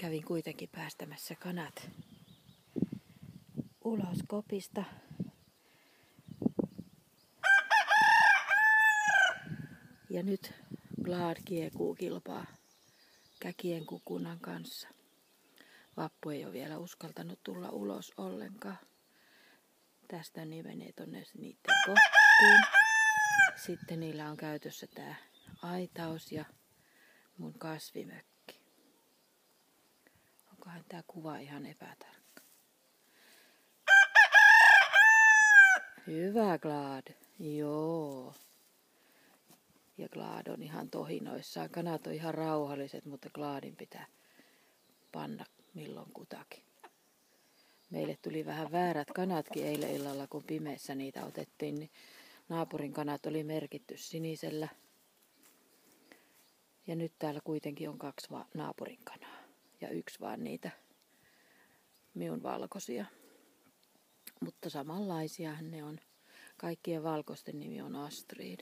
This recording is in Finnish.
kävin kuitenkin päästämässä kanat ulos kopista. Ja nyt Glad kiekuu kilpaa käkien kukunnan kanssa. Vappu ei ole vielä uskaltanut tulla ulos ollenkaan. Tästä niin menee tonne niiden kotiin. Sitten niillä on käytössä tää aitaus ja mun kasvimökki. Onkohan tää kuva ihan epätarkka? Hyvä Glad. Joo. Ja Glad on ihan tohinoissaan. Kanat on ihan rauhalliset, mutta Gladin pitää panna milloin kutakin. Meille tuli vähän väärät kanatkin eilen illalla, kun pimeässä niitä otettiin, niin naapurin kanat oli merkitty sinisellä. Ja nyt täällä kuitenkin on 2 naapurin kanaa ja 1 vaan niitä minun valkoisia. Mutta samanlaisiahan ne on. Kaikkien valkoisten nimi on Astrid.